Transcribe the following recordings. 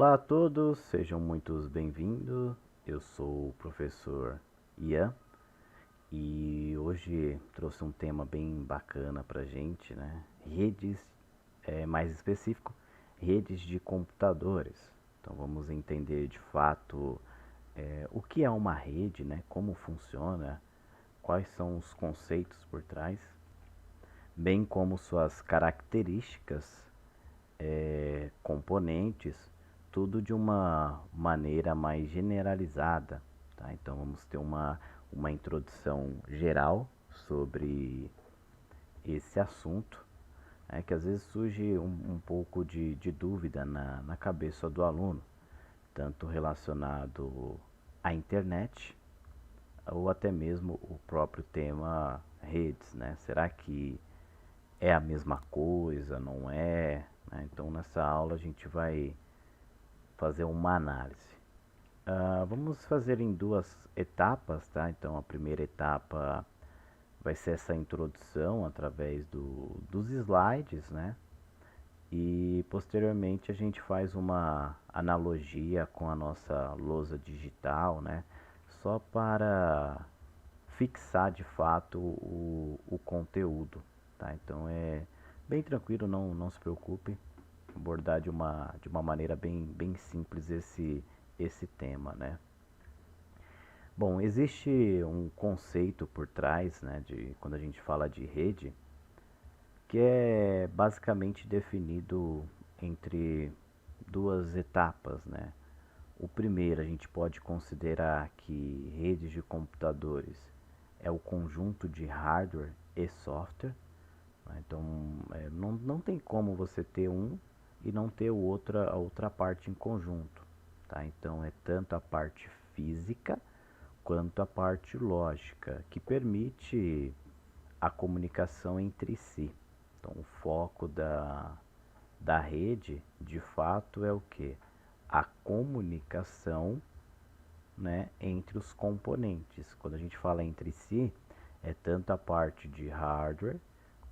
Olá a todos, sejam muito bem-vindos. Eu sou o professor Ian e hoje trouxe um tema bem bacana pra gente, né? Redes, mais específico, redes de computadores. Então vamos entender de fato o que é uma rede, né? Como funciona, quais são os conceitos por trás, bem como suas características, componentes, tudo de uma maneira mais generalizada, tá? Então vamos ter uma introdução geral sobre esse assunto, que às vezes surge um pouco de dúvida na cabeça do aluno, tanto relacionado à internet ou até mesmo o próprio tema redes, né? Será que é a mesma coisa, não é? Né? Então nessa aula a gente vai fazer uma análise. Vamos fazer em duas etapas, tá? Então a primeira etapa vai ser essa introdução através dos slides, né? E posteriormente a gente faz uma analogia com a nossa lousa digital, né? Só para fixar de fato o conteúdo, tá? Então é bem tranquilo, não se preocupe, abordar de uma maneira bem simples esse tema, né? Bom, existe um conceito por trás, né, de quando a gente fala de rede, que é basicamente definido entre duas etapas, né? O primeiro, a gente pode considerar que redes de computadores é o conjunto de hardware e software, né? Então, não tem como você ter um e não ter a outra parte em conjunto, tá? Então, é tanto a parte física quanto a parte lógica, que permite a comunicação entre si. Então, o foco da rede, de fato, é o que? A comunicação, né, entre os componentes. Quando a gente fala entre si, é tanto a parte de hardware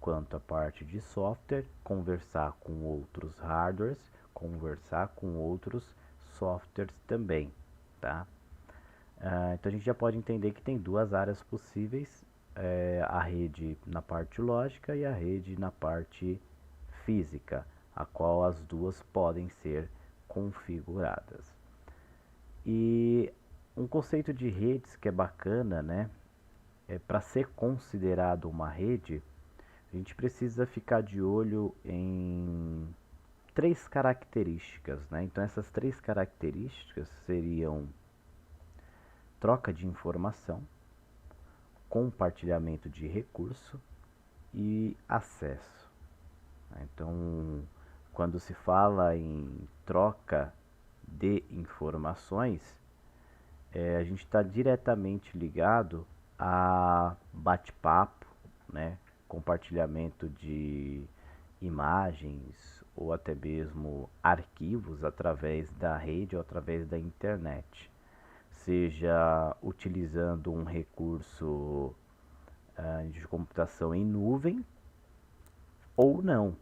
quanto a parte de software, conversar com outros hardwares, conversar com outros softwares também, tá? Então a gente já pode entender que tem duas áreas possíveis, a rede na parte lógica e a rede na parte física, a qual as duas podem ser configuradas. E um conceito de redes que é bacana, né? Para ser considerado uma rede, a gente precisa ficar de olho em três características, né? Então essas três características seriam troca de informação, compartilhamento de recurso e acesso. Então, quando se fala em troca de informações, a gente está diretamente ligado a bate-papo, né? Compartilhamento de imagens ou até mesmo arquivos através da rede ou através da internet, seja utilizando um recurso de computação em nuvem ou não,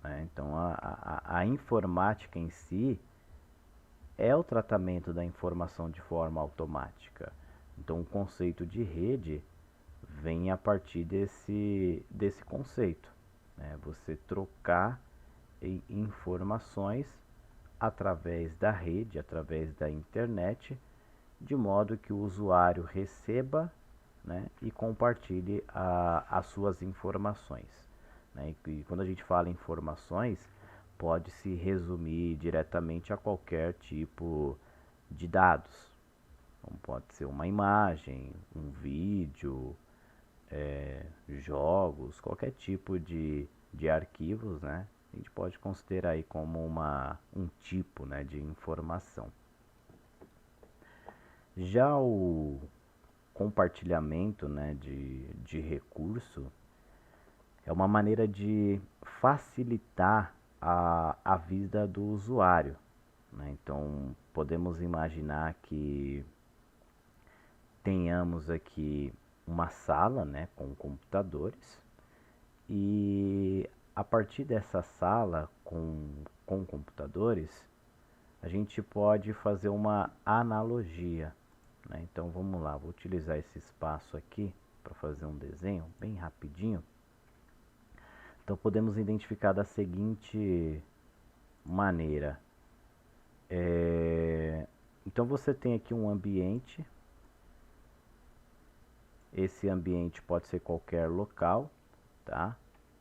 né? Então a informática em si é o tratamento da informação de forma automática. Então o conceito de rede vem a partir desse conceito, né? Você trocar informações através da rede, através da internet, de modo que o usuário receba, né, e compartilhe as suas informações, né? E quando a gente fala informações, pode se resumir diretamente a qualquer tipo de dados. Então, pode ser uma imagem, um vídeo, jogos, qualquer tipo de arquivos, né? A gente pode considerar aí como um tipo, né, de informação. Já o compartilhamento, né, de recurso é uma maneira de facilitar a vida do usuário, né? Então podemos imaginar que tenhamos aqui uma sala, né, com computadores e a partir dessa sala com computadores a gente pode fazer uma analogia, né? Então vamos lá, vou utilizar esse espaço aqui para fazer um desenho bem rapidinho. Então podemos identificar da seguinte maneira. Então você tem aqui um ambiente. Esse ambiente pode ser qualquer local, tá?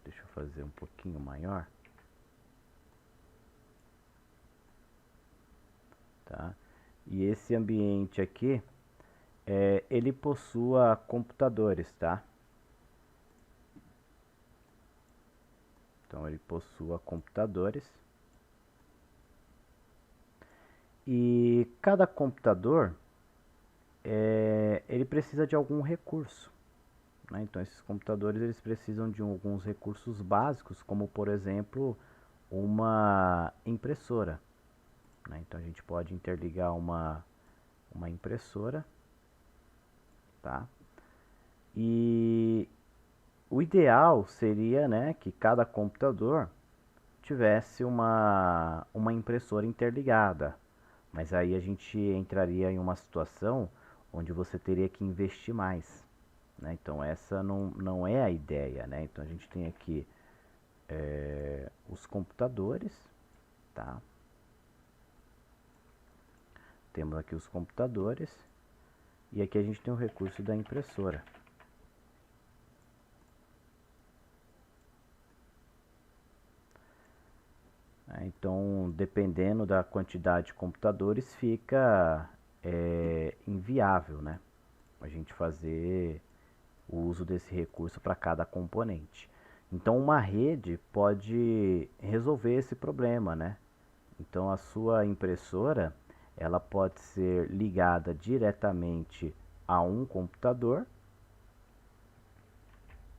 Deixa eu fazer um pouquinho maior. Tá? E esse ambiente aqui, ele possua computadores, tá? Então ele possua computadores. E cada computador, ele precisa de algum recurso, né? Então esses computadores eles precisam de alguns recursos básicos, como por exemplo uma impressora, né? Então a gente pode interligar uma impressora, tá? E o ideal seria, né, que cada computador tivesse uma impressora interligada, mas aí a gente entraria em uma situação onde você teria que investir mais, né? Então essa não é a ideia, né? Então a gente tem aqui os computadores, tá? Temos aqui os computadores e aqui a gente tem o recurso da impressora. Então, dependendo da quantidade de computadores, fica inviável, né? A gente fazer o uso desse recurso para cada componente. Então, uma rede pode resolver esse problema, né? Então, a sua impressora, ela pode ser ligada diretamente a um computador.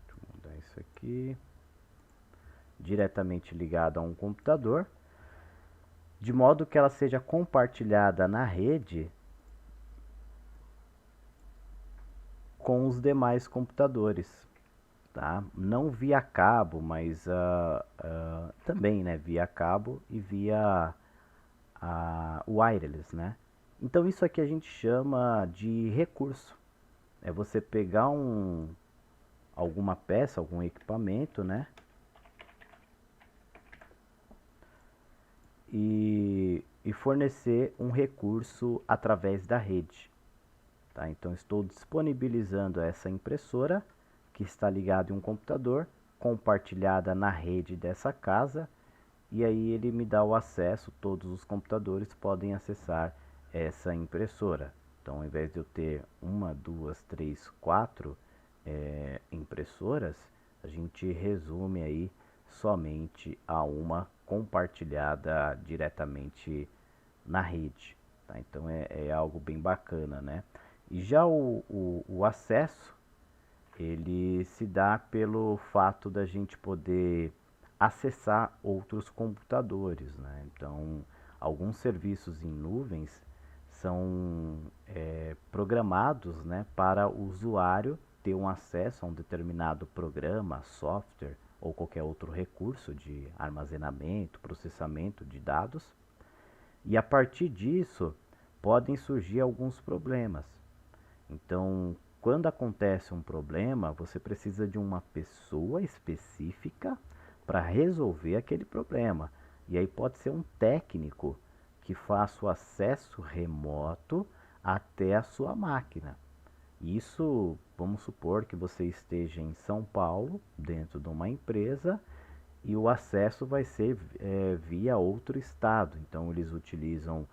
Deixa eu mudar isso aqui. Diretamente ligada a um computador, de modo que ela seja compartilhada na rede com os demais computadores, tá? Não via cabo, mas também, né, via cabo e via wireless, né? Então isso aqui a gente chama de recurso. É você pegar alguma peça, algum equipamento, né? E fornecer um recurso através da rede. Tá? Então estou disponibilizando essa impressora que está ligada em um computador, compartilhada na rede dessa casa, e aí ele me dá o acesso, todos os computadores podem acessar essa impressora. Então ao invés de eu ter uma, duas, três, quatro impressoras, a gente resume aí somente a uma compartilhada diretamente na rede, tá? Então é algo bem bacana, né? E já o acesso, ele se dá pelo fato da gente poder acessar outros computadores, né? Então, alguns serviços em nuvens são programados, né, para o usuário ter um acesso a um determinado programa, software ou qualquer outro recurso de armazenamento, processamento de dados. E a partir disso, podem surgir alguns problemas. Então, quando acontece um problema, você precisa de uma pessoa específica para resolver aquele problema. E aí pode ser um técnico que faça o acesso remoto até a sua máquina. Isso, vamos supor que você esteja em São Paulo, dentro de uma empresa, e o acesso vai ser via outro estado. Então eles utilizam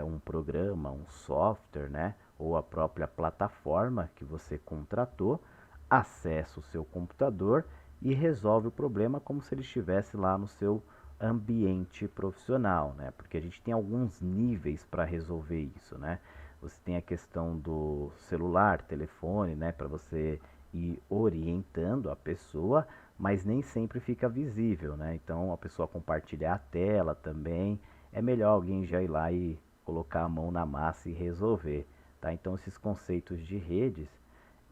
um programa, um software, né? Ou a própria plataforma que você contratou, acessa o seu computador e resolve o problema como se ele estivesse lá no seu ambiente profissional, né? Porque a gente tem alguns níveis para resolver isso, né? Você tem a questão do celular, telefone, né? Para você ir orientando a pessoa, mas nem sempre fica visível, né? Então a pessoa compartilhar a tela também, é melhor alguém já ir lá e colocar a mão na massa e resolver, tá? Então esses conceitos de redes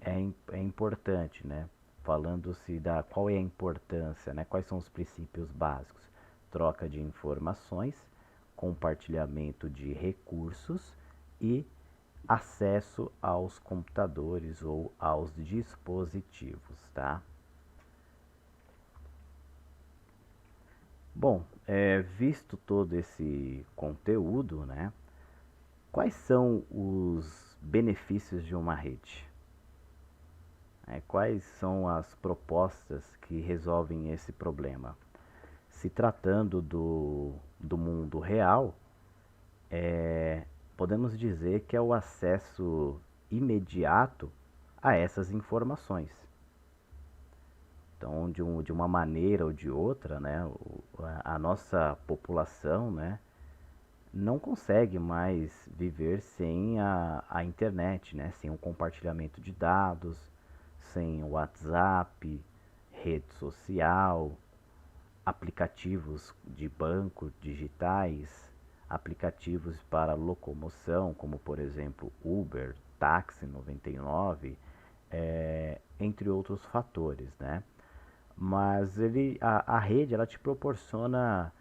é importante, né? Falando-se da qual é a importância, né? Quais são os princípios básicos? Troca de informações, compartilhamento de recursos e acesso aos computadores ou aos dispositivos, tá? Bom, visto todo esse conteúdo, né? Quais são os benefícios de uma rede? Quais são as propostas que resolvem esse problema? Se tratando do mundo real, podemos dizer que é o acesso imediato a essas informações. Então, de uma maneira ou de outra, né, a nossa população, né, não consegue mais viver sem a internet, né, sem o compartilhamento de dados, sem o WhatsApp, rede social, aplicativos de banco digitais, aplicativos para locomoção, como por exemplo Uber, Táxi 99, entre outros fatores, né? Mas a rede ela te proporciona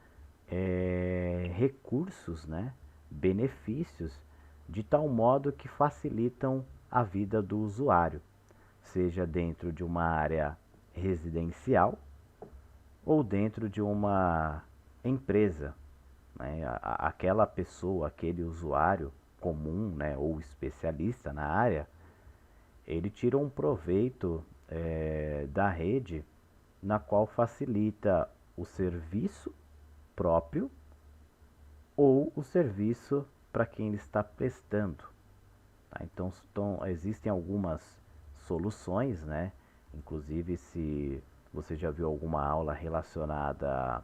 recursos, né? Benefícios de tal modo que facilitam a vida do usuário, seja dentro de uma área residencial ou dentro de uma empresa, né? Aquela pessoa, aquele usuário comum, né, ou especialista na área, ele tira um proveito da rede na qual facilita o serviço próprio ou o serviço para quem ele está prestando. Tá? Então, existem algumas soluções, né? Inclusive, se você já viu alguma aula relacionada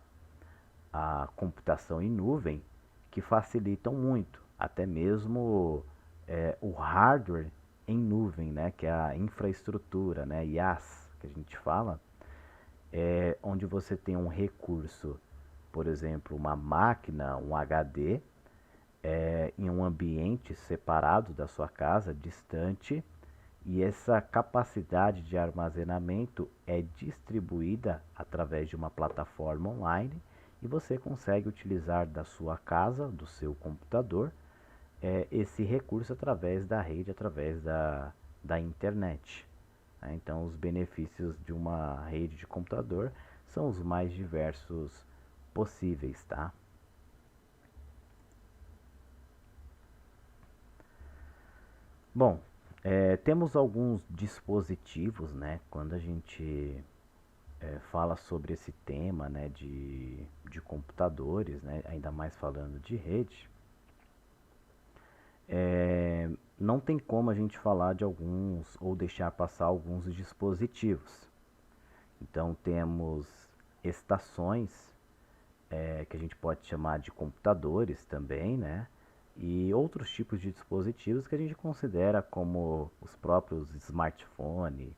à computação em nuvem, que facilitam muito, até mesmo o hardware em nuvem, né? Que é a infraestrutura, né? IaaS, que a gente fala, onde você tem um recurso, por exemplo, uma máquina, um HD, em um ambiente separado da sua casa, distante, e essa capacidade de armazenamento é distribuída através de uma plataforma online e você consegue utilizar da sua casa, do seu computador, esse recurso através da rede, através da internet. Então, os benefícios de uma rede de computador são os mais diversos possíveis, tá? Bom, temos alguns dispositivos, né? Quando a gente fala sobre esse tema, né, de computadores, né? Ainda mais falando de rede, não tem como a gente falar de alguns ou deixar passar alguns dispositivos. Então temos estações, que a gente pode chamar de computadores também, né? E outros tipos de dispositivos que a gente considera como os próprios smartphones,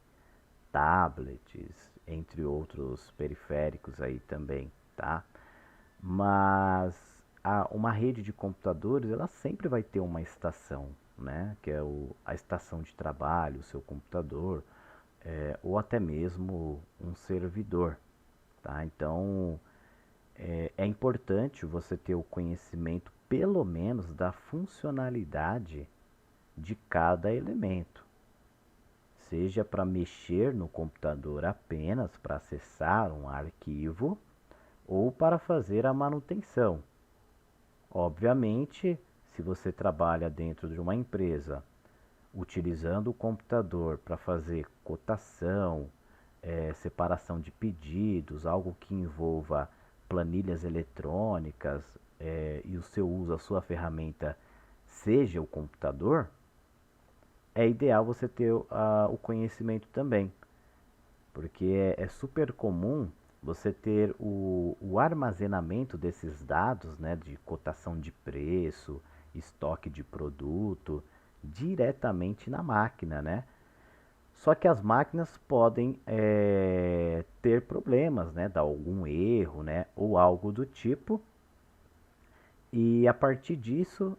tablets, entre outros periféricos aí também, tá? Mas uma rede de computadores, ela sempre vai ter uma estação, né? Que é a estação de trabalho, o seu computador, ou até mesmo um servidor, tá? Então, é importante você ter o conhecimento, pelo menos, da funcionalidade de cada elemento. Seja para mexer no computador apenas para acessar um arquivo ou para fazer a manutenção. Obviamente, se você trabalha dentro de uma empresa utilizando o computador para fazer cotação, separação de pedidos, algo que envolva planilhas eletrônicas, e o seu uso, a sua ferramenta seja o computador, é ideal você ter o conhecimento também, porque é super comum você ter o armazenamento desses dados, né, de cotação de preço, estoque de produto, diretamente na máquina, né? Só que as máquinas podem ter problemas, né, dar algum erro, né, ou algo do tipo. E a partir disso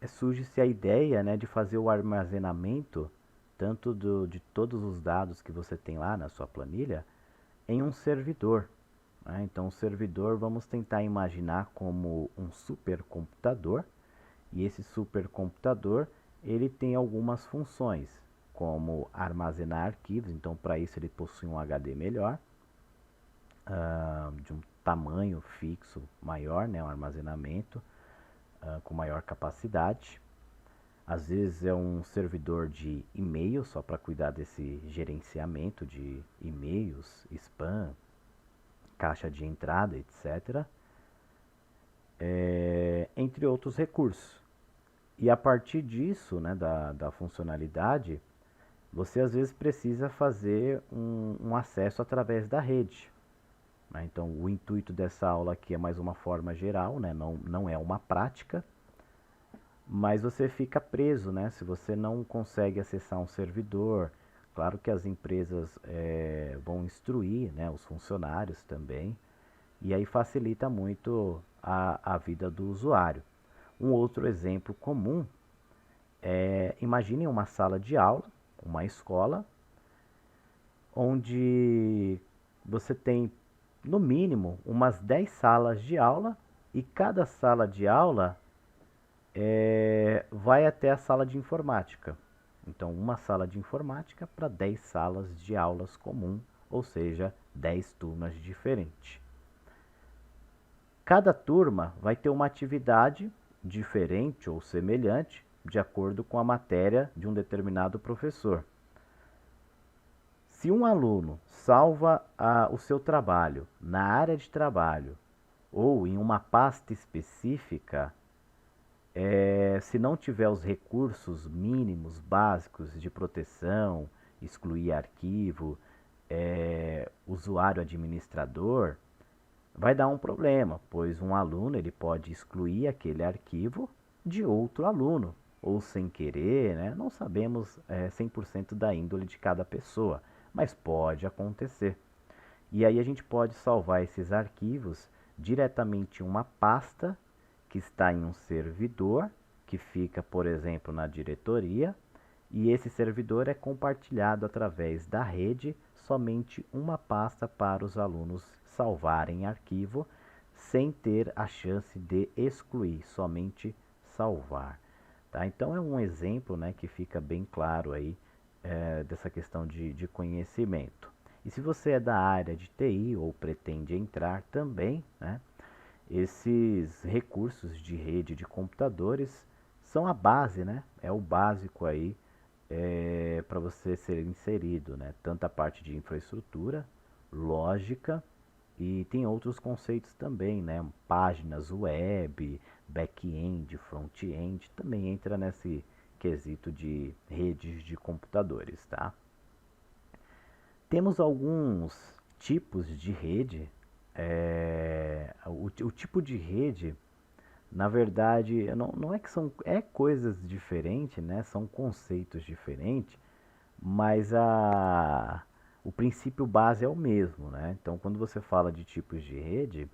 surge-se a ideia, né, de fazer o armazenamento tanto de todos os dados que você tem lá na sua planilha em um servidor. né? Então, o servidor, vamos tentar imaginar como um supercomputador, e esse supercomputador ele tem algumas funções, como armazenar arquivos. Então, para isso ele possui um HD melhor, de um tamanho fixo maior, né, um armazenamento com maior capacidade. Às vezes é um servidor de e-mail, só para cuidar desse gerenciamento de e-mails, spam, caixa de entrada, etc. Entre outros recursos. E a partir disso, né, da funcionalidade, você às vezes precisa fazer um acesso através da rede, né? Então, o intuito dessa aula aqui é mais uma forma geral, né? Não é uma prática, mas você fica preso, né? Se você não consegue acessar um servidor. Claro que as empresas vão instruir, né, os funcionários também, e aí facilita muito a vida do usuário. Um outro exemplo comum imagine uma sala de aula, uma escola, onde você tem no mínimo umas 10 salas de aula, e cada sala de aula vai até a sala de informática. Então, uma sala de informática para 10 salas de aulas comum, ou seja, 10 turmas diferentes. Cada turma vai ter uma atividade diferente ou semelhante de acordo com a matéria de um determinado professor. Se um aluno salva o seu trabalho na área de trabalho ou em uma pasta específica, se não tiver os recursos mínimos básicos de proteção, excluir arquivo, usuário administrador, vai dar um problema, pois um aluno ele pode excluir aquele arquivo de outro aluno, ou sem querer, né? Não sabemos 100% da índole de cada pessoa, mas pode acontecer. E aí a gente pode salvar esses arquivos diretamente em uma pasta que está em um servidor, que fica, por exemplo, na diretoria, e esse servidor é compartilhado através da rede, somente uma pasta para os alunos salvarem arquivo, sem ter a chance de excluir, somente salvar. Tá? Então é um exemplo, né, que fica bem claro aí dessa questão de conhecimento. E se você é da área de TI ou pretende entrar também, né, esses recursos de rede de computadores são a base, né? É o básico aí para você ser inserido, né? Tanto a parte de infraestrutura, lógica, e tem outros conceitos também, né? Páginas web, back-end, front-end, também entra nesse quesito de redes de computadores, tá? Temos alguns tipos de rede. O tipo de rede, na verdade, não é que são coisas diferentes, né? São conceitos diferentes, mas o princípio base é o mesmo, né? Então, quando você fala de tipos de rede,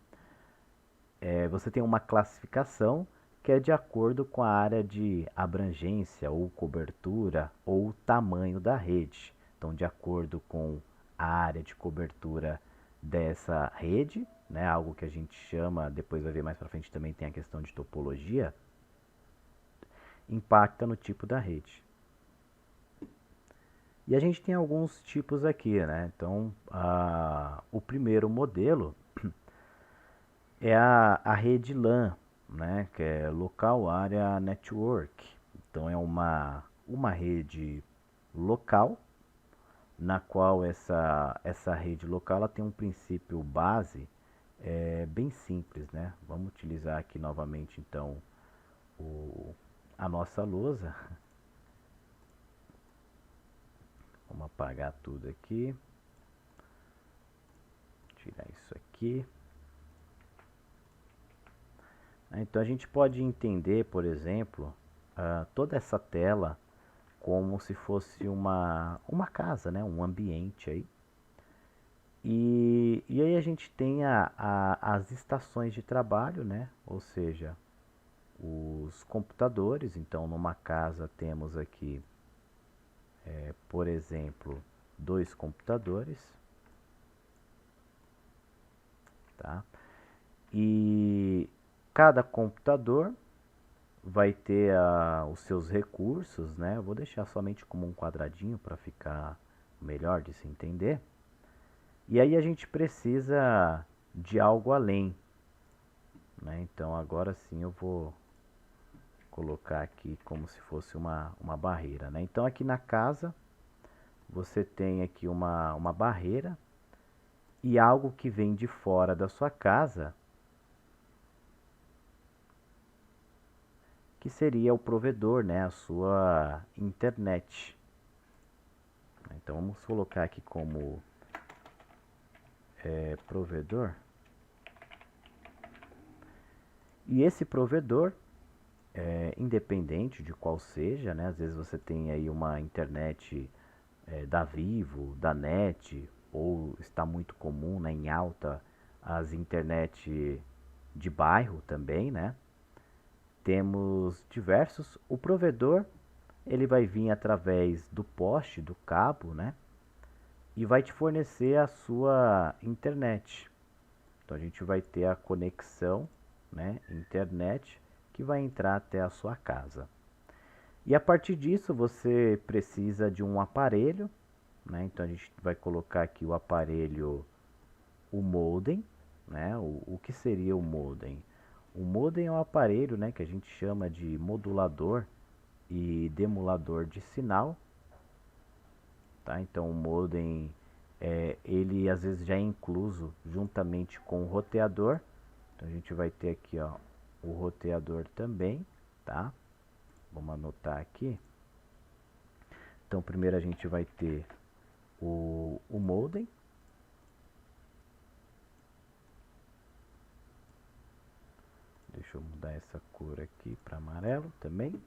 você tem uma classificação que é de acordo com a área de abrangência ou cobertura ou tamanho da rede. Então, de acordo com a área de cobertura dessa rede, né, algo que a gente chama, depois vai ver mais para frente também tem a questão de topologia, impacta no tipo da rede. E a gente tem alguns tipos aqui, né? Então, o primeiro modelo é a rede LAN, né, que é Local Area Network. Então é uma rede local, na qual essa rede local ela tem um princípio base bem simples, né? Vamos utilizar aqui novamente então a nossa lousa. Vamos apagar tudo aqui. Tirar isso aqui. Então a gente pode entender, por exemplo, toda essa tela como se fosse uma casa, né? Um ambiente aí. E aí a gente tem as estações de trabalho, né? Ou seja, os computadores. Então, numa casa temos aqui, por exemplo, 2 computadores. tá? E cada computador vai ter os seus recursos, né? Eu vou deixar somente como um quadradinho para ficar melhor de se entender. E aí a gente precisa de algo além, né? Então agora sim eu vou colocar aqui como se fosse uma barreira, né? Então aqui na casa você tem aqui uma barreira e algo que vem de fora da sua casa, que seria o provedor, né? A sua internet. Então vamos colocar aqui como provedor. E esse provedor, independente de qual seja, né? Às vezes você tem aí uma internet da Vivo, da NET, ou está muito comum, né, em alta, as internet de bairro também, né? Temos diversos. O provedor, ele vai vir através do poste, do cabo, né? E vai te fornecer a sua internet. Então a gente vai ter a conexão, né, internet, que vai entrar até a sua casa. E a partir disso você precisa de um aparelho, né? Então a gente vai colocar aqui o aparelho, o modem, né? O que seria o modem? O modem é um aparelho, né, que a gente chama de modulador e demulador de sinal, tá? Então o modem ele às vezes já é incluso juntamente com o roteador. Então a gente vai ter aqui, ó, o roteador também, tá? Vamos anotar aqui. Então primeiro a gente vai ter o modem. Deixa eu mudar essa cor aqui para amarelo também.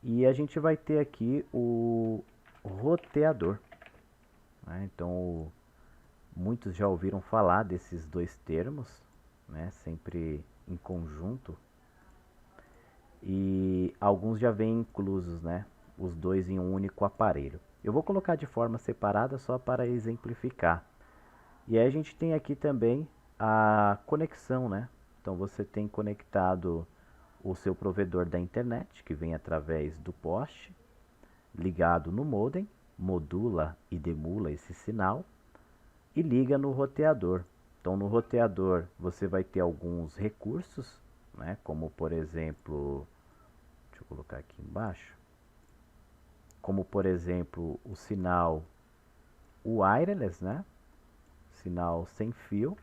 E a gente vai ter aqui o roteador, né? Então muitos já ouviram falar desses dois termos, né? Sempre em conjunto. E alguns já vêm inclusos, né? Os dois em um único aparelho. Eu vou colocar de forma separada só para exemplificar. E aí a gente tem aqui também a conexão, né? Então você tem conectado o seu provedor da internet, que vem através do poste, ligado no modem, modula e demula esse sinal e liga no roteador. Então no roteador você vai ter alguns recursos, né? Como por exemplo, deixa eu colocar aqui embaixo, como por exemplo o sinal wireless, né? Sinal sem fio.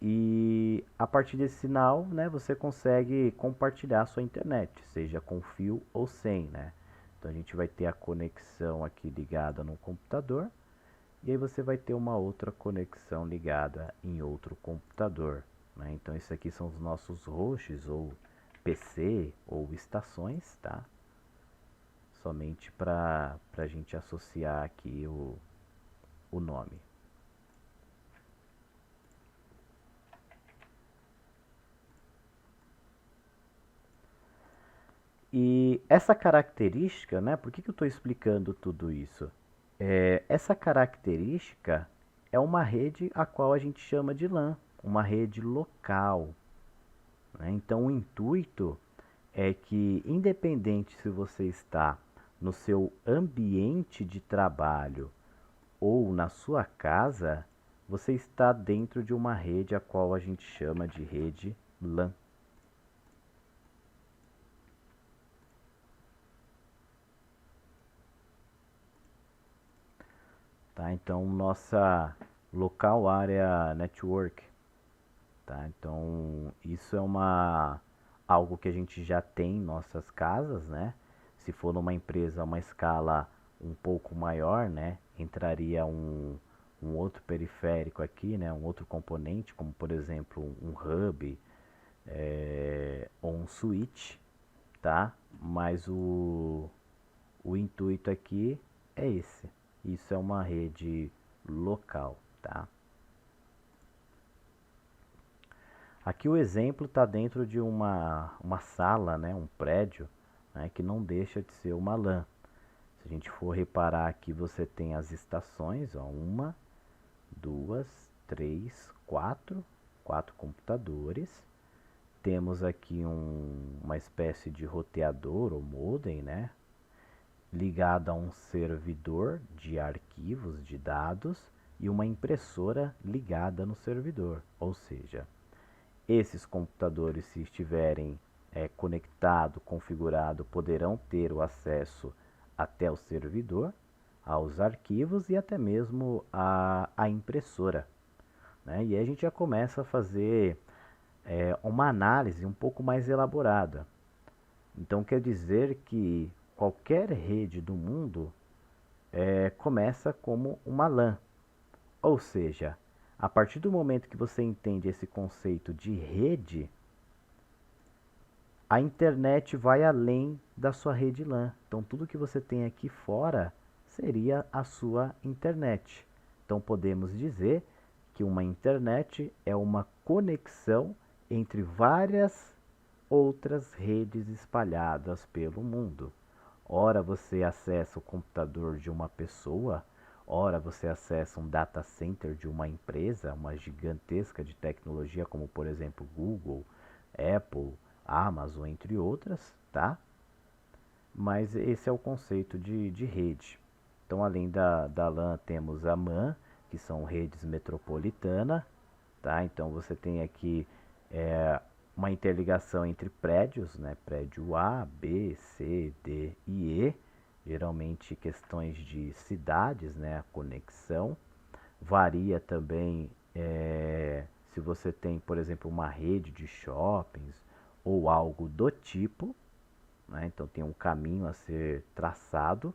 E a partir desse sinal, né, você consegue compartilhar a sua internet, seja com fio ou sem, né? Então a gente vai ter a conexão aqui ligada no computador e aí você vai ter uma outra conexão ligada em outro computador, né? Então isso aqui são os nossos hosts ou PC ou estações, tá? Somente para a gente associar aqui o nome. E essa característica, né? Por que eu estou explicando tudo isso? Essa característica é uma rede a qual a gente chama de LAN, uma rede local, né? Então o intuito é que, independente se você está no seu ambiente de trabalho ou na sua casa, você está dentro de uma rede a qual a gente chama de rede LAN. Tá? Então, nossa local area network, tá? Então, isso é algo que a gente já tem em nossas casas, né? Se for numa empresa, uma escala um pouco maior, né? Entraria um outro periférico aqui, né? Um outro componente, como por exemplo um hub ou um switch, tá? Mas o intuito aqui é esse. Isso é uma rede local, tá? Aqui o exemplo está dentro de uma sala, né, um prédio, né, que não deixa de ser uma LAN. Se a gente for reparar aqui, você tem as estações, ó, 1, 2, quatro computadores. Temos aqui uma espécie de roteador ou modem, né? Ligado a um servidor de arquivos de dados e uma impressora ligada no servidor. Ou seja, esses computadores, se estiverem conectado, configurado, poderão ter o acesso até o servidor, aos arquivos e até mesmo a impressora. Né? E aí a gente já começa a fazer uma análise um pouco mais elaborada. Então quer dizer que qualquer rede do mundo começa como uma LAN. Ou seja, a partir do momento que você entende esse conceito de rede, a internet vai além da sua rede LAN. Então tudo que você tem aqui fora seria a sua internet. Então podemos dizer que uma internet é uma conexão entre várias outras redes espalhadas pelo mundo. Ora você acessa o computador de uma pessoa, ora você acessa um data center de uma empresa, uma gigantesca de tecnologia, como por exemplo Google, Apple, Amazon, entre outras, tá? Mas esse é o conceito de rede. Então, além da LAN, temos a MAN, que são redes metropolitanas, tá? Então, você tem aqui uma interligação entre prédios, né? Prédio A, B, C, D e E, geralmente questões de cidades, né? A conexão varia também se você tem, por exemplo, uma rede de shoppings ou algo do tipo, né? Então tem um caminho a ser traçado.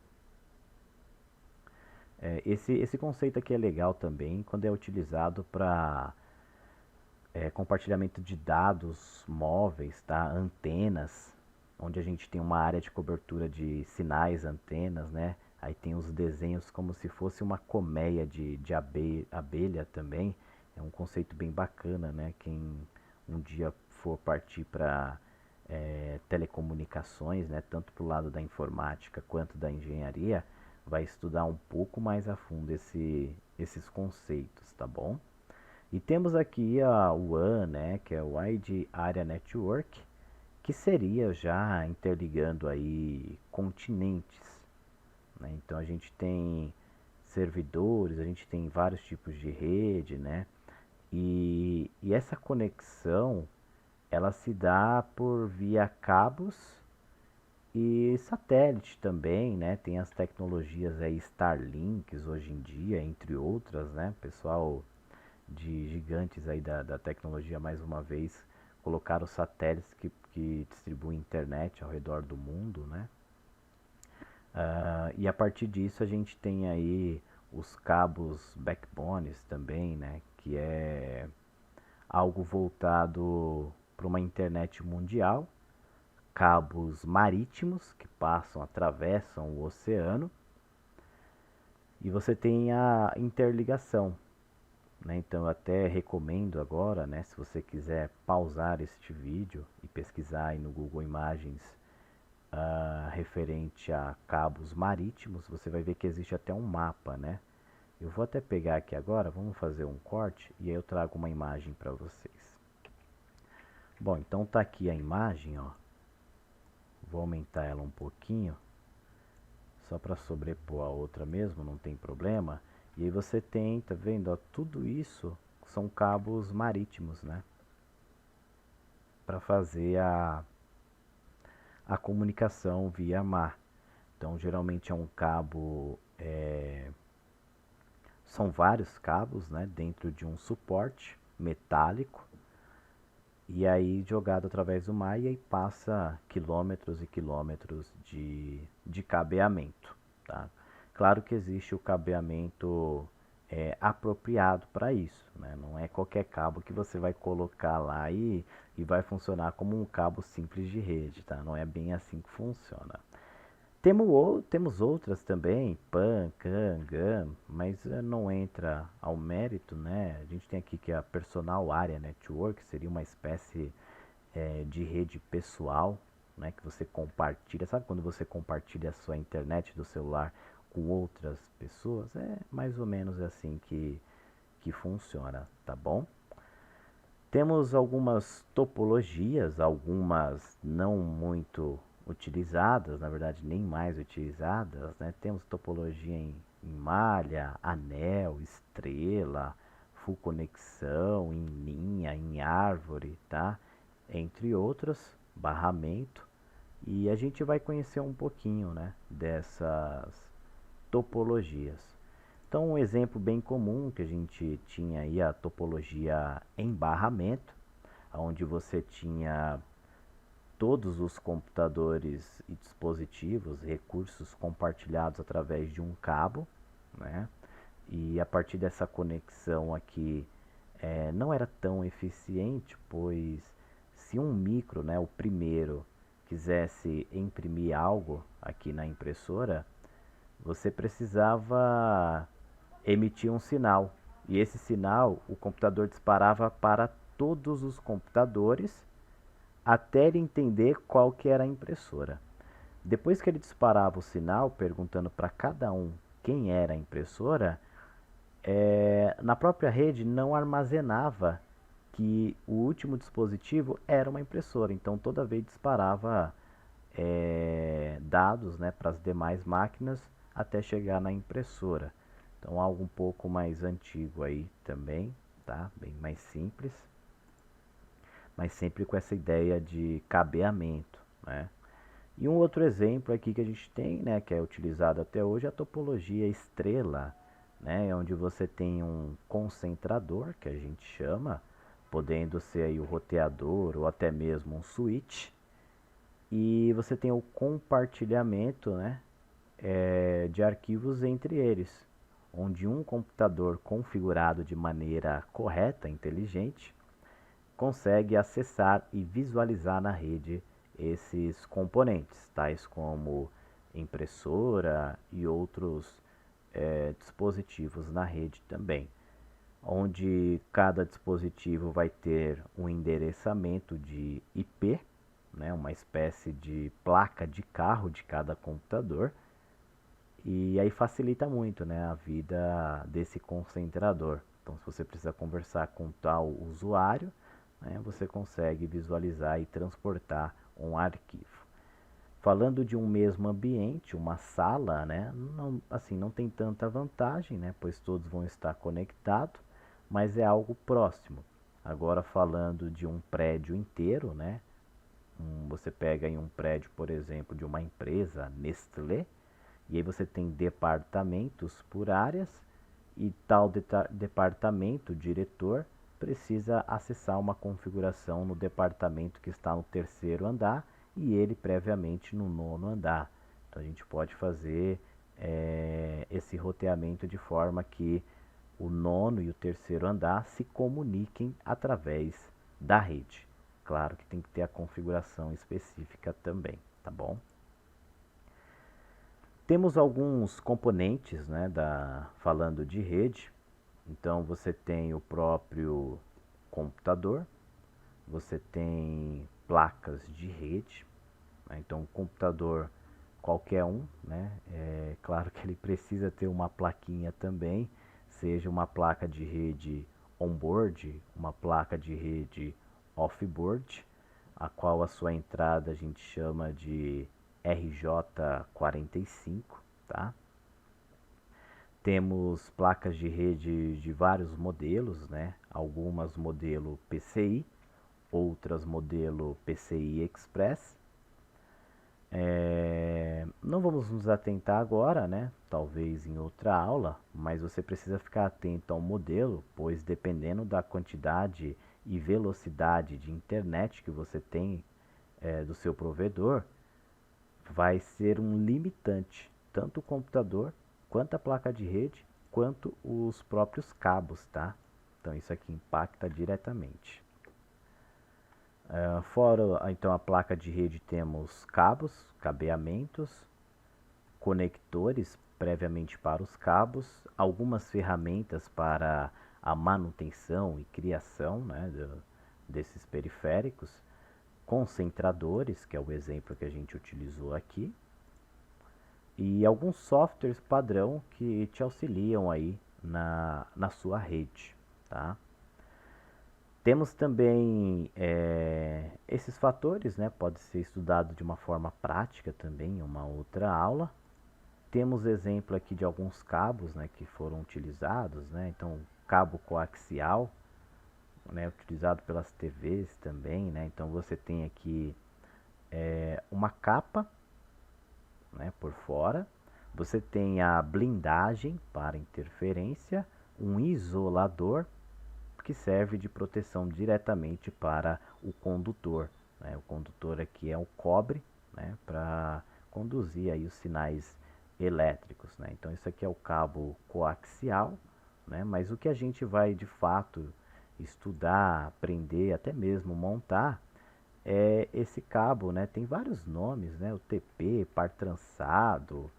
Esse conceito aqui é legal também quando é utilizado para compartilhamento de dados móveis, tá? Antenas, onde a gente tem uma área de cobertura de sinais, antenas, né? Aí tem os desenhos como se fosse uma colmeia de abelha também. É um conceito bem bacana, né? Quem um dia for partir para telecomunicações, né? Tanto para o lado da informática quanto da engenharia, vai estudar um pouco mais a fundo esses conceitos, tá bom? E temos aqui a WAN, né, que é o Wide Area Network, que seria já interligando aí continentes, né? Então a gente tem servidores, a gente tem vários tipos de rede, né? E essa conexão, ela se dá por via cabos e satélite também, né? Tem as tecnologias aí Starlinks hoje em dia, entre outras, né? Pessoal de gigantes aí da tecnologia, mais uma vez, colocaram satélites que distribuem internet ao redor do mundo, né? E a partir disso a gente tem aí os cabos backbones também, né? Que é algo voltado para uma internet mundial, cabos marítimos que passam, atravessam o oceano, e você tem a interligação, né? Então eu até recomendo agora, né, se você quiser pausar este vídeo e pesquisar aí no Google Imagens referente a cabos marítimos, você vai ver que existe até um mapa, né? Eu vou até pegar aqui agora, vamos fazer um corte e aí eu trago uma imagem para vocês. Bom, então tá aqui a imagem, ó. Vou aumentar ela um pouquinho, só para sobrepor a outra mesmo, não tem problema. E aí você tem, tá vendo, ó, tudo isso são cabos marítimos, né? Para fazer a comunicação via mar. Então geralmente é um cabo, são vários cabos, né, dentro de um suporte metálico, e aí jogado através do mar, e aí passa quilômetros e quilômetros de cabeamento, tá? Claro que existe o cabeamento apropriado para isso, né? Não é qualquer cabo que você vai colocar lá e vai funcionar como um cabo simples de rede, tá? Não é bem assim que funciona. Temos outras também, PAN, CAN, GAN, mas não entra ao mérito, né? A gente tem aqui que é a Personal Area Network, seria uma espécie de rede pessoal, né? Que você compartilha, sabe quando você compartilha a sua internet do celular com outras pessoas? É mais ou menos assim que funciona, tá bom? Temos algumas topologias, algumas não muito utilizadas, na verdade nem mais utilizadas, né? Temos topologia em malha, anel, estrela, full conexão, em linha, em árvore, tá? Entre outras, barramento. E a gente vai conhecer um pouquinho, né, dessas topologias. Então, um exemplo bem comum que a gente tinha aí a topologia em barramento, onde você tinha todos os computadores e dispositivos, recursos compartilhados através de um cabo, né? E a partir dessa conexão aqui não era tão eficiente, pois se um micro, né, o primeiro, quisesse imprimir algo aqui na impressora, você precisava emitia um sinal. E esse sinal o computador disparava para todos os computadores até ele entender qual que era a impressora. Depois que ele disparava o sinal, perguntando para cada um quem era a impressora, na própria rede não armazenava que o último dispositivo era uma impressora. Então toda vez disparava dados, né, para as demais máquinas até chegar na impressora. Então algo um pouco mais antigo aí também, tá? Bem mais simples, mas sempre com essa ideia de cabeamento, né? E um outro exemplo aqui que a gente tem, né, que é utilizado até hoje, é a topologia estrela, né, onde você tem um concentrador, que a gente chama, podendo ser aí o roteador ou até mesmo um switch, e você tem o compartilhamento, né, de arquivos entre eles, onde um computador configurado de maneira correta, inteligente, consegue acessar e visualizar na rede esses componentes, tais como impressora e outros dispositivos na rede também, onde cada dispositivo vai ter um endereçamento de IP, né, uma espécie de placa de carro de cada computador, e aí facilita muito, né, a vida desse concentrador. Então, se você precisa conversar com tal usuário, né, você consegue visualizar e transportar um arquivo. Falando de um mesmo ambiente, uma sala, né, não, assim, não tem tanta vantagem, né, pois todos vão estar conectados, mas é algo próximo. Agora, falando de um prédio inteiro, né, você pega em um prédio, por exemplo, de uma empresa, Nestlé, e aí você tem departamentos por áreas e tal departamento, diretor, precisa acessar uma configuração no departamento que está no terceiro andar e ele previamente no nono andar. Então a gente pode fazer esse roteamento de forma que o nono e o terceiro andar se comuniquem através da rede. Claro que tem que ter a configuração específica também, tá bom? Temos alguns componentes, né, falando de rede. Então você tem o próprio computador, você tem placas de rede, né? Então um computador qualquer um, né? É claro que ele precisa ter uma plaquinha também, seja uma placa de rede onboard, uma placa de rede offboard, a qual a sua entrada a gente chama de RJ45, tá? Temos placas de rede de vários modelos, né? Algumas modelo PCI, outras modelo PCI Express. Não vamos nos atentar agora, né? Talvez em outra aula, mas você precisa ficar atento ao modelo, pois dependendo da quantidade e velocidade de internet que você tem do seu provedor, vai ser um limitante, tanto o computador, quanto a placa de rede, quanto os próprios cabos, tá? Então isso aqui impacta diretamente. Fora então a placa de rede, temos cabos, cabeamentos, conectores previamente para os cabos, algumas ferramentas para a manutenção e criação, né, desses periféricos, concentradores, que é o exemplo que a gente utilizou aqui, e alguns softwares padrão que te auxiliam aí na sua rede, tá? Temos também esses fatores, né? Pode ser estudado de uma forma prática também em uma outra aula. Temos exemplo aqui de alguns cabos, né, que foram utilizados, né? Então, cabo coaxial, né, utilizado pelas TVs também, né? Então você tem aqui uma capa, né, por fora. Você tem a blindagem para interferência, um isolador que serve de proteção diretamente para o condutor, né? O condutor aqui é o cobre, né, para conduzir aí os sinais elétricos, né? Então isso aqui é o cabo coaxial, né? Mas o que a gente vai de fato estudar, aprender, até mesmo montar é esse cabo, né? Tem vários nomes, né? O TP, par trançado,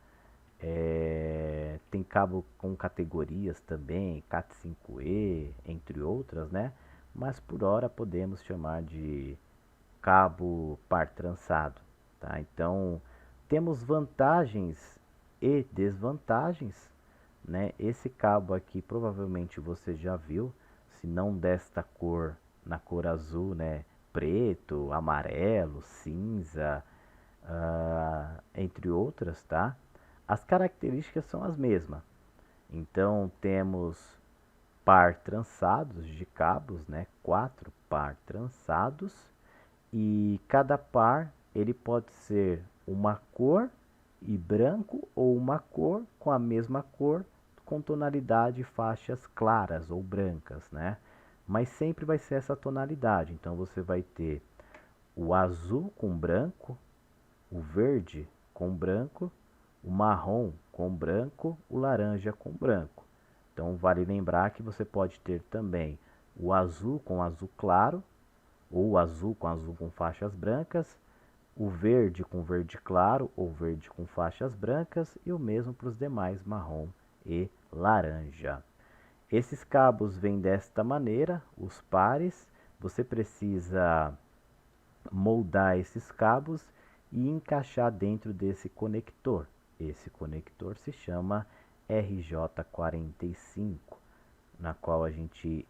tem cabo com categorias também, Cat5e, entre outras, né? Mas por hora podemos chamar de cabo par trançado, tá? Então temos vantagens e desvantagens, né? Esse cabo aqui provavelmente você já viu, se não desta cor, na cor azul, né? Preto, amarelo, cinza, entre outras, tá? As características são as mesmas. Então temos par trançados de cabos, né? 4 par trançados, e cada par ele pode ser uma cor e branco ou uma cor com a mesma cor com tonalidade faixas claras ou brancas, né? Mas sempre vai ser essa tonalidade. Então você vai ter o azul com branco, o verde com branco, o marrom com branco, o laranja com branco. Então vale lembrar que você pode ter também o azul com azul claro, ou azul com faixas brancas, o verde com verde claro ou verde com faixas brancas, e o mesmo para os demais, marrom e laranja. Esses cabos vêm desta maneira, os pares. Você precisa moldar esses cabos e encaixar dentro desse conector. Esse conector se chama RJ45, na qual a gente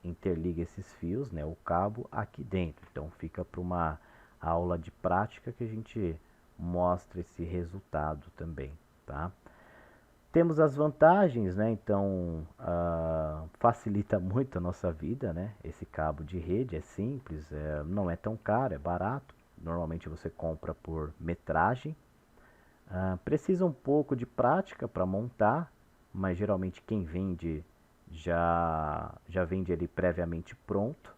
interliga esses fios, né, o cabo aqui dentro. Então fica para uma aula de prática que a gente mostra esse resultado também, tá? Temos as vantagens, né? Então facilita muito a nossa vida, né? Esse cabo de rede é simples, não é tão caro, é barato. Normalmente você compra por metragem. Precisa um pouco de prática para montar, mas geralmente quem vende já vende ele previamente pronto.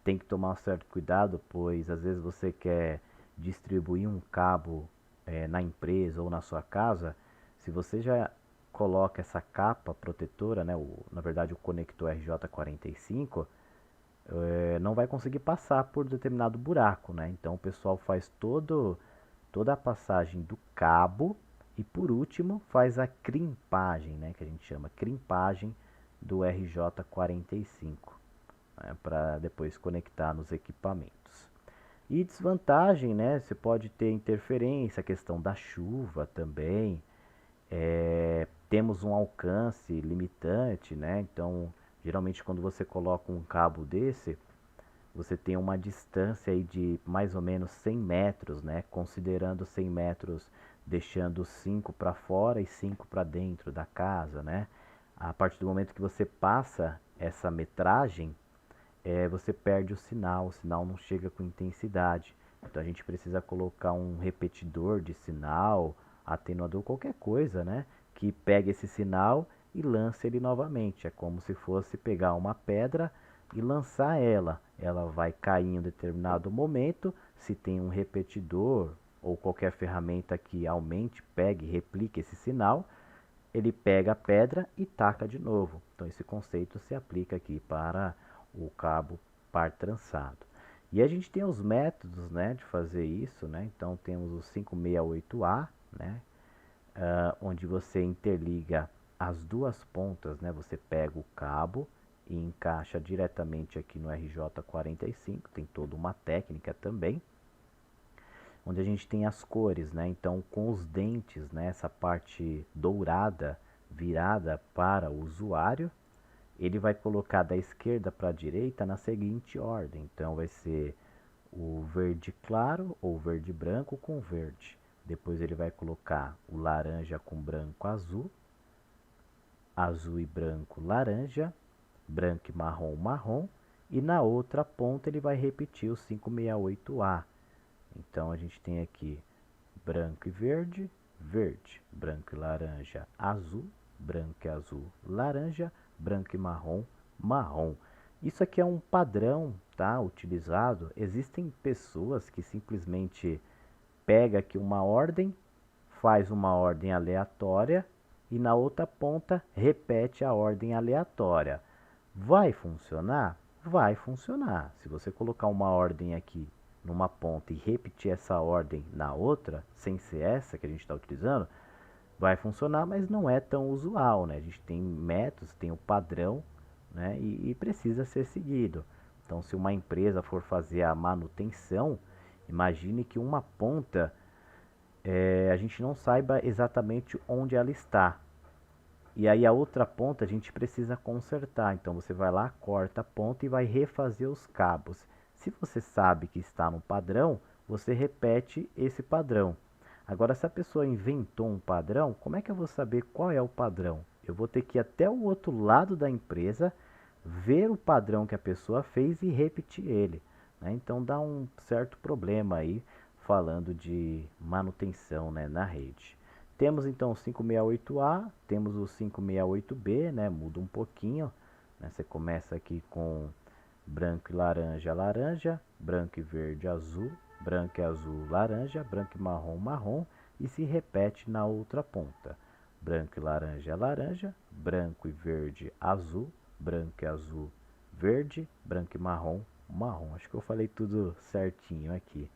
Tem que tomar um certo cuidado, pois às vezes você quer distribuir um cabo na empresa ou na sua casa. Se você já coloca essa capa protetora, né, na verdade o conector RJ45, não vai conseguir passar por determinado buraco, né? Então o pessoal faz toda a passagem do cabo e por último faz a crimpagem, né, que a gente chama crimpagem do RJ45, né, para depois conectar nos equipamentos. E desvantagem, né? Você pode ter interferência, a questão da chuva também. Temos um alcance limitante, né? Então, geralmente quando você coloca um cabo desse, você tem uma distância aí de mais ou menos 100 metros, né? Considerando 100 metros, deixando 5 para fora e 5 para dentro da casa, né? A partir do momento que você passa essa metragem, você perde o sinal não chega com intensidade. Então a gente precisa colocar um repetidor de sinal, atenuador, qualquer coisa, né? Que pegue esse sinal e lance ele novamente. É como se fosse pegar uma pedra e lançar ela. Ela vai cair em um determinado momento. Se tem um repetidor ou qualquer ferramenta que aumente, pegue, replique esse sinal, ele pega a pedra e taca de novo. Então esse conceito se aplica aqui para o cabo par trançado. E a gente tem os métodos, né, de fazer isso, né? Então temos o 568A, né, onde você interliga as duas pontas, né? Você pega o cabo e encaixa diretamente aqui no RJ45, tem toda uma técnica também, onde a gente tem as cores, né? Então com os dentes, né, essa parte dourada virada para o usuário, ele vai colocar da esquerda para a direita na seguinte ordem. Então vai ser o verde claro ou verde branco com verde. Depois ele vai colocar o laranja com branco azul, azul e branco laranja, branco e marrom marrom, e na outra ponta ele vai repetir o 568A. Então a gente tem aqui branco e verde, verde, branco e laranja, azul, branco e azul, laranja, branco e marrom, marrom. Isso aqui é um padrão, tá, utilizado. Existem pessoas que simplesmente pega aqui uma ordem, faz uma ordem aleatória e na outra ponta repete a ordem aleatória. Vai funcionar? Vai funcionar. Se você colocar uma ordem aqui numa ponta e repetir essa ordem na outra, sem ser essa que a gente está utilizando, vai funcionar, mas não é tão usual, né? A gente tem métodos, tem o padrão, né? E precisa ser seguido. Então, se uma empresa for fazer a manutenção, imagine que uma ponta a gente não saiba exatamente onde ela está. E aí a outra ponta a gente precisa consertar. Então você vai lá, corta a ponta e vai refazer os cabos. Se você sabe que está no padrão, você repete esse padrão. Agora, se a pessoa inventou um padrão, como é que eu vou saber qual é o padrão? Eu vou ter que ir até o outro lado da empresa, ver o padrão que a pessoa fez e repetir ele, né? Então dá um certo problema aí falando de manutenção, né, na rede. Temos então o 568A, temos o 568B, né, muda um pouquinho, né? Você começa aqui com branco e laranja, laranja, branco e verde, azul, branco e azul, laranja, branco e marrom, marrom, e se repete na outra ponta. Branco e laranja, laranja, branco e verde, azul, branco e azul, verde, branco e marrom, marrom. Acho que eu falei tudo certinho aqui.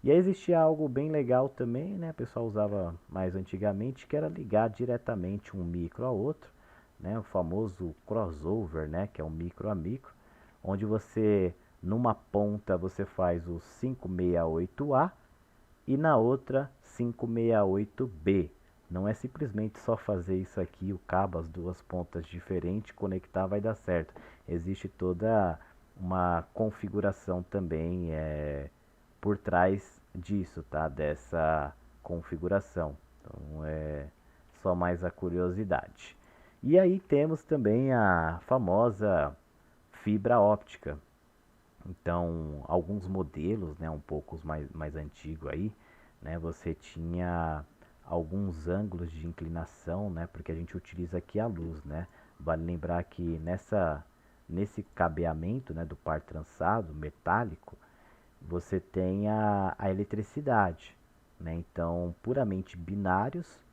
E aí existia algo bem legal também, né? O pessoal usava mais antigamente, que era ligar diretamente um micro ao outro, né? O famoso crossover, né? Que é um micro a micro, onde você, numa ponta, você faz o 568A e na outra 568B. Não é simplesmente só fazer isso aqui, o cabo, as duas pontas diferentes, conectar vai dar certo. Existe toda uma configuração também por trás disso, tá? Dessa configuração. Então é só mais a curiosidade. E aí temos também a famosa fibra óptica. Então, alguns modelos, né, um pouco mais antigos aí, né, você tinha alguns ângulos de inclinação, né, porque a gente utiliza aqui a luz, né. Vale lembrar que nesse cabeamento, né, do par trançado metálico, você tem a eletricidade, né. Então, puramente binários,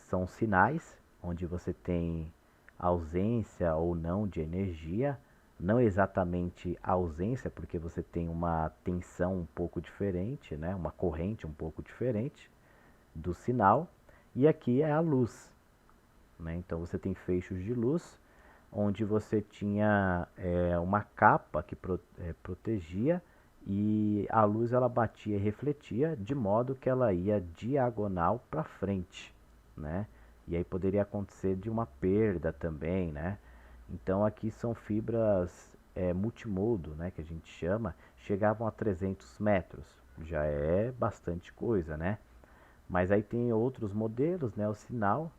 são sinais onde você tem ausência ou não de energia, não exatamente ausência, porque você tem uma tensão um pouco diferente, né? Uma corrente um pouco diferente do sinal, e aqui é a luz, né? Então você tem feixes de luz, onde você tinha uma capa que protegia, e a luz ela batia e refletia de modo que ela ia diagonal para frente, né? E aí poderia acontecer de uma perda também, né? Então aqui são fibras multimodo, né, que a gente chama, chegavam a 300 metros, já é bastante coisa, né? Mas aí tem outros modelos, né, o sinal,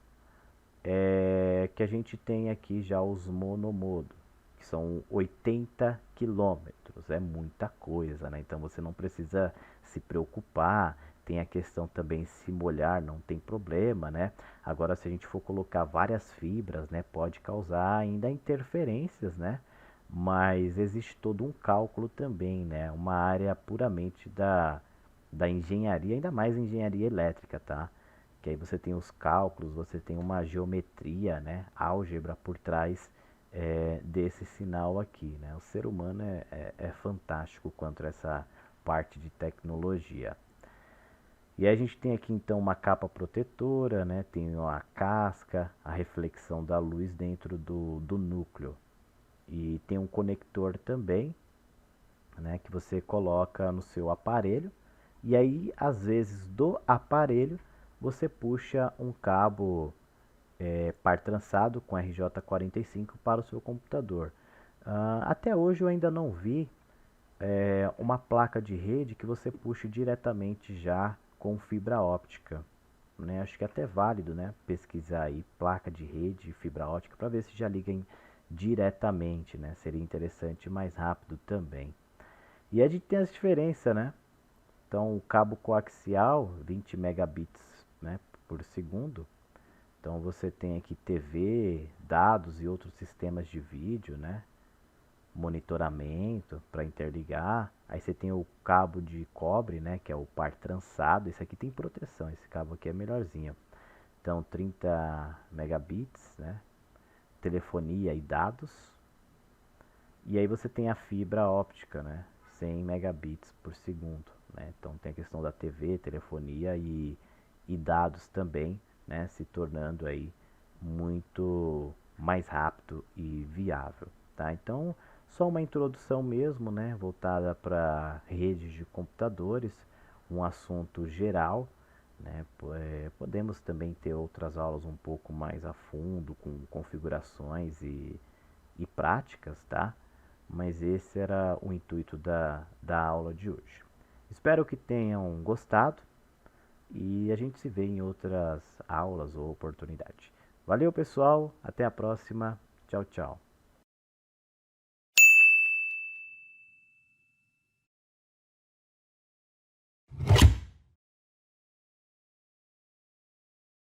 que a gente tem aqui já os monomodo, que são 80 quilômetros, é muita coisa, né? Então você não precisa se preocupar, tem a questão também se molhar, não tem problema, né? Agora se a gente for colocar várias fibras, né, pode causar ainda interferências, né? Mas existe todo um cálculo também, né? Uma área puramente da engenharia, ainda mais engenharia elétrica, tá? Que aí você tem os cálculos, você tem uma geometria, né, álgebra por trás desse sinal aqui, né? O ser humano é fantástico quanto a essa parte de tecnologia. E aí a gente tem aqui então uma capa protetora, né? Tem a casca, a reflexão da luz dentro do núcleo. E tem um conector também, né, que você coloca no seu aparelho. E aí, às vezes, do aparelho, você puxa um cabo par trançado com RJ45 para o seu computador. Até hoje eu ainda não vi uma placa de rede que você puxe diretamente já com fibra óptica. Né? Acho que é até válido, né, pesquisar aí placa de rede e fibra óptica para ver se já ligam diretamente, né? Seria interessante e mais rápido também. E a gente tem as diferenças, né? Então, o cabo coaxial, 20 megabits, né, por segundo. Então, você tem aqui TV, dados e outros sistemas de vídeo, né? Monitoramento para interligar. Aí você tem o cabo de cobre, né, que é o par trançado. Esse aqui tem proteção, esse cabo aqui é melhorzinho. Então 30 megabits, né, telefonia e dados. E aí você tem a fibra óptica, né, 100 megabits por segundo, né? Então tem a questão da TV, telefonia e dados também, né, se tornando aí muito mais rápido e viável, tá? Então só uma introdução mesmo, né, voltada para redes de computadores, um assunto geral, né? Podemos também ter outras aulas um pouco mais a fundo, com configurações e práticas, tá? Mas esse era o intuito da aula de hoje. Espero que tenham gostado e a gente se vê em outras aulas ou oportunidades. Valeu, pessoal. Até a próxima. Tchau, tchau.